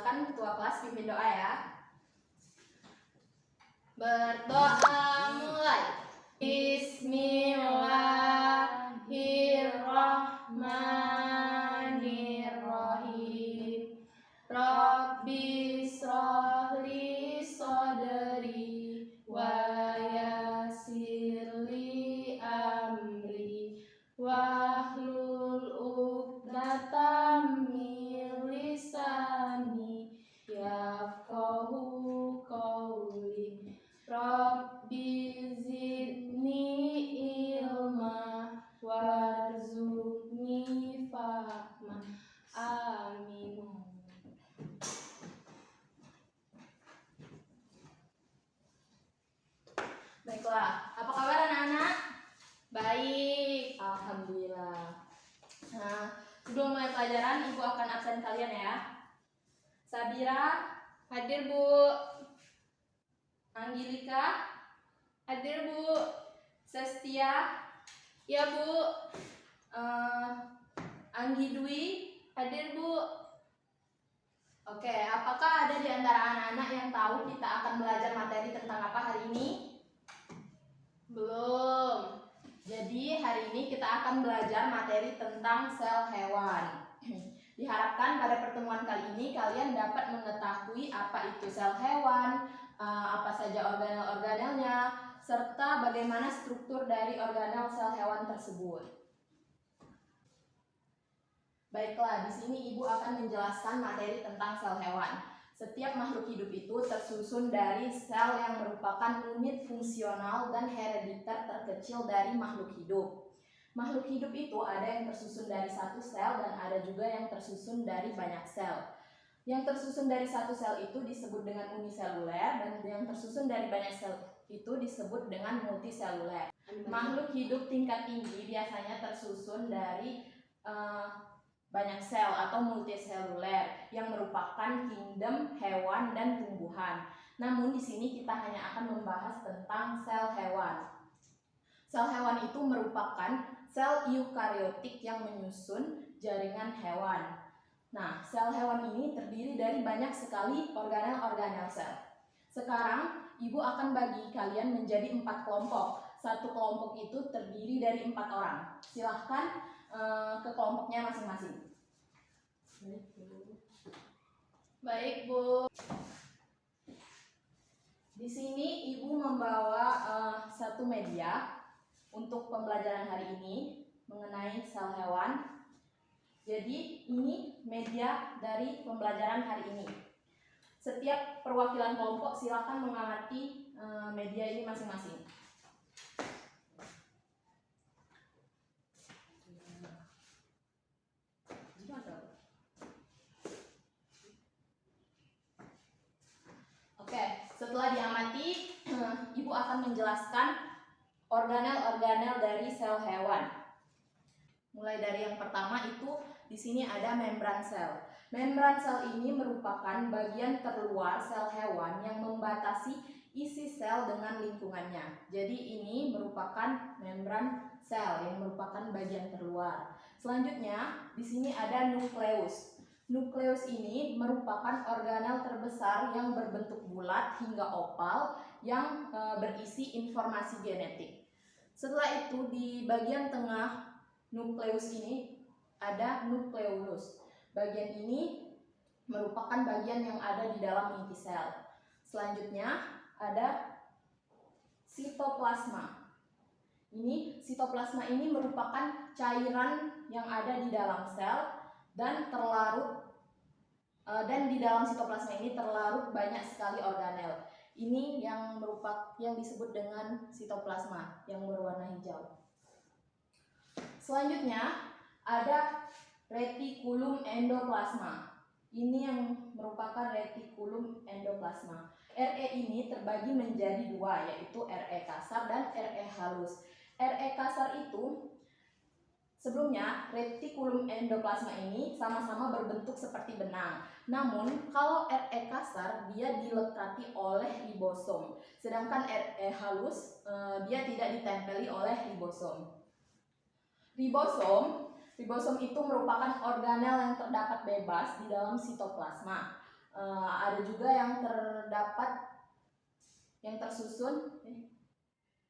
Silakan ketua kelas pimpin doa ya. Berdoa mulai. Bismillahirrahmanirrahim. Rabbi shrahli sodri wa yassirli amri wahlul uqdatam min lisani yafqahu qawli. Rabbi zidni ilma warzuqni fahma. Amin. Baiklah, apa kabar anak-anak? Baik, alhamdulillah. Nah, sebelum mulai pelajaran, Ibu akan absen kalian ya. Sabira, hadir Bu. Angelika, hadir Bu. Sestia, ya Bu. Anggi Dwi, hadir Bu. Oke, apakah ada di antara anak-anak yang tahu kita akan belajar materi tentang apa hari ini? Belum. Jadi hari ini kita akan belajar materi tentang sel hewan. Diharapkan pada pertemuan kali ini kalian dapat mengetahui apa itu sel hewan, apa saja organel-organelnya, serta bagaimana struktur dari organel sel hewan tersebut. Baiklah, di sini Ibu akan menjelaskan materi tentang sel hewan. Setiap makhluk hidup itu tersusun dari sel yang merupakan unit fungsional dan herediter terkecil dari makhluk hidup. Makhluk hidup itu ada yang tersusun dari satu sel dan ada juga yang tersusun dari banyak sel. Yang tersusun dari satu sel itu disebut dengan uniseluler dan yang tersusun dari banyak sel itu disebut dengan multiseluler. Makhluk hidup tingkat tinggi biasanya tersusun dari banyak sel atau multiseluler yang merupakan kingdom hewan dan tumbuhan. Namun di sini kita hanya akan membahas tentang sel hewan. Sel hewan itu merupakan sel eukariotik yang menyusun jaringan hewan. Nah, sel hewan ini terdiri dari banyak sekali organel-organel sel. Sekarang, Ibu akan bagi kalian menjadi 4 kelompok. Satu kelompok itu terdiri dari 4 orang. Silahkan ke kelompoknya masing-masing. Baik, Bu. Di sini Ibu membawa satu media untuk pembelajaran hari ini mengenai sel hewan. Jadi ini media dari pembelajaran hari ini. Setiap perwakilan kelompok silakan mengamati media ini masing-masing. Oke, setelah diamati, Ibu akan menjelaskan organel-organel dari sel hewan. Mulai dari yang pertama itu di sini ada membran sel. Membran sel ini merupakan bagian terluar sel hewan yang membatasi isi sel dengan lingkungannya. Jadi ini merupakan membran sel yang merupakan bagian terluar. Selanjutnya di sini ada nukleus. Nukleus ini merupakan organel terbesar yang berbentuk bulat hingga oval yang berisi informasi genetik. Setelah itu di bagian tengah nukleus ini ada nukleolus. Bagian ini merupakan bagian yang ada di dalam inti sel. Selanjutnya ada sitoplasma. Sitoplasma ini merupakan cairan yang ada di dalam sel dan di dalam sitoplasma ini terlarut banyak sekali organel. Ini yang disebut dengan sitoplasma yang berwarna hijau. Selanjutnya ada retikulum endoplasma. Ini yang merupakan retikulum endoplasma. RE ini terbagi menjadi 2, yaitu RE kasar dan RE halus. RE kasar itu sebelumnya retikulum endoplasma ini sama-sama berbentuk seperti benang. Namun kalau RE kasar dia dilekati oleh ribosom, sedangkan RE halus dia tidak ditempeli oleh ribosom. Ribosom itu merupakan organel yang terdapat bebas di dalam sitoplasma. Ada juga yang tersusun.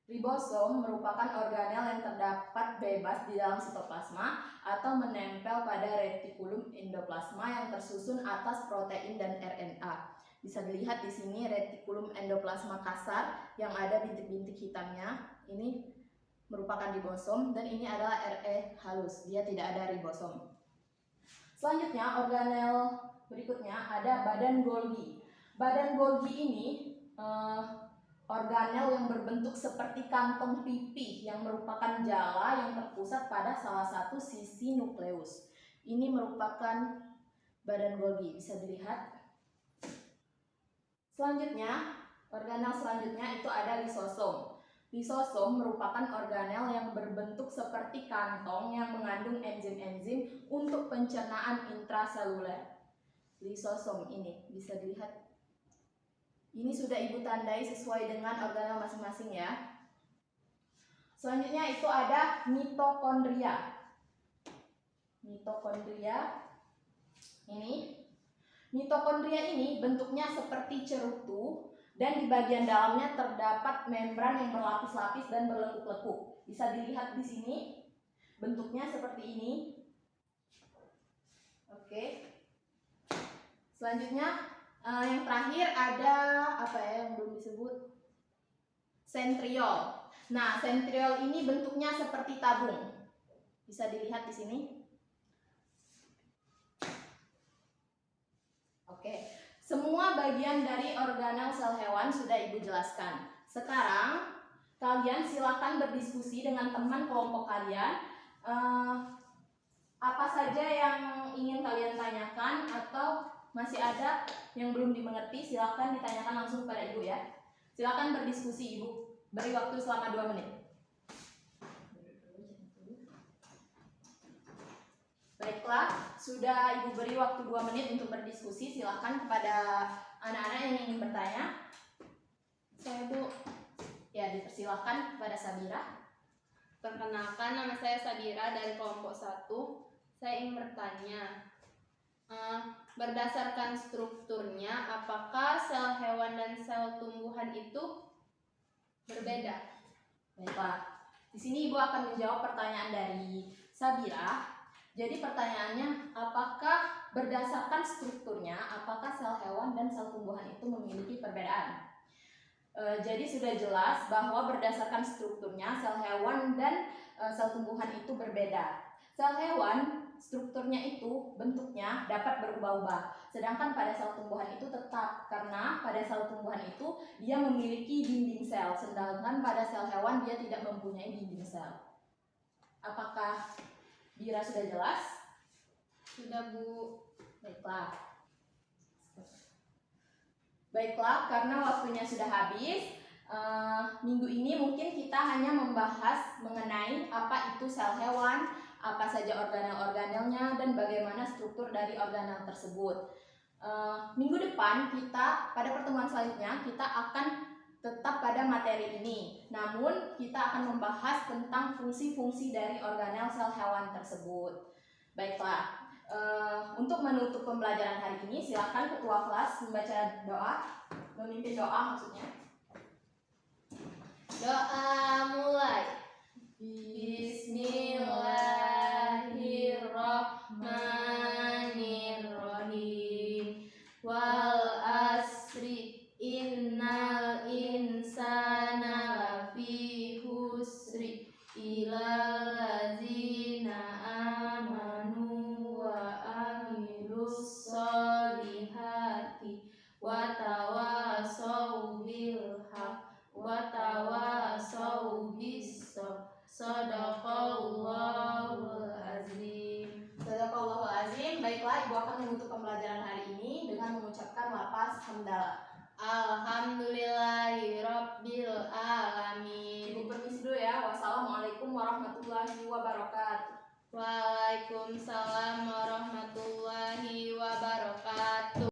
Ribosom merupakan organel yang terdapat bebas di dalam sitoplasma atau menempel pada retikulum endoplasma yang tersusun atas protein dan RNA. Bisa dilihat di sini retikulum endoplasma kasar yang ada bintik-bintik hitamnya. Ini merupakan ribosom dan ini adalah RE halus. Dia tidak ada ribosom. Selanjutnya organel berikutnya ada badan Golgi. Badan Golgi ini organel yang berbentuk seperti kantong pipih yang merupakan jala yang terpusat pada salah satu sisi nukleus. Ini merupakan badan Golgi, bisa dilihat. Selanjutnya, organel selanjutnya itu ada lisosom. Lisosom merupakan organel yang berbentuk seperti kantong yang mengandung enzim-enzim untuk pencernaan intraseluler. Lisosom ini bisa dilihat. Ini sudah Ibu tandai sesuai dengan organel masing-masing ya. Selanjutnya itu ada mitokondria. Mitokondria ini bentuknya seperti cerutu dan di bagian dalamnya terdapat membran yang berlapis-lapis dan berlekuk-lekuk. Bisa dilihat di sini bentuknya seperti ini. Oke. Selanjutnya yang terakhir ada yang belum disebut? Sentriol. Nah, sentriol ini bentuknya seperti tabung. Bisa dilihat di sini. Oke. Semua bagian dari organel sel hewan sudah Ibu jelaskan. Sekarang kalian silakan berdiskusi dengan teman kelompok kalian. Apa saja yang ingin kalian tanyakan atau masih ada yang belum dimengerti, silakan ditanyakan langsung kepada Ibu ya. Silakan berdiskusi Ibu. Beri waktu selama 2 menit. Baiklah, sudah Ibu beri waktu 2 menit untuk berdiskusi. Silakan kepada anak-anak yang ingin bertanya. Saya Bu. Ya, dipersilahkan kepada Sabira. Perkenalkan, nama saya Sabira dari kelompok 1. Saya ingin bertanya, berdasarkan strukturnya, apakah sel hewan dan sel tumbuhan itu berbeda? Baiklah, di sini Ibu akan menjawab pertanyaan dari Sabira. Jadi pertanyaannya, apakah berdasarkan strukturnya, apakah sel hewan dan sel tumbuhan itu memiliki perbedaan? Jadi sudah jelas bahwa berdasarkan strukturnya, sel hewan dan sel tumbuhan itu berbeda. Sel hewan strukturnya itu bentuknya dapat berubah-ubah, sedangkan pada sel tumbuhan itu tetap, karena pada sel tumbuhan itu dia memiliki dinding sel, sedangkan pada sel hewan dia tidak mempunyai dinding sel. Apakah Bira sudah jelas? Sudah Bu. Baiklah, karena waktunya sudah habis, minggu ini mungkin kita hanya membahas mengenai apa itu sel hewan, apa saja organel-organelnya, dan bagaimana struktur dari organel tersebut. Minggu depan pada pertemuan selanjutnya kita akan tetap pada materi ini, namun kita akan membahas tentang fungsi-fungsi dari organel sel hewan tersebut. Baiklah, untuk menutup pembelajaran hari ini, silakan ketua kelas membaca doa, memimpin doa maksudnya. Doa mulai. Bismillahirrahmanirrahim. Wal asri innal insana lafi khusri ilal ladzina amanu wa amilus solihati wa tawasaw bil haq wa tawasaw bis sabr. Shadaqallahul azim. Shadaqallahul azim. Baiklah, Ibu akan menutup pembelajaran hari ini dengan mengucapkan lafaz hamdalah. Alhamdulillahi rabbil alamin. Ibu permisi dulu ya. Wassalamualaikum warahmatullahi wabarakatuh. Waalaikumsalam warahmatullahi wabarakatuh.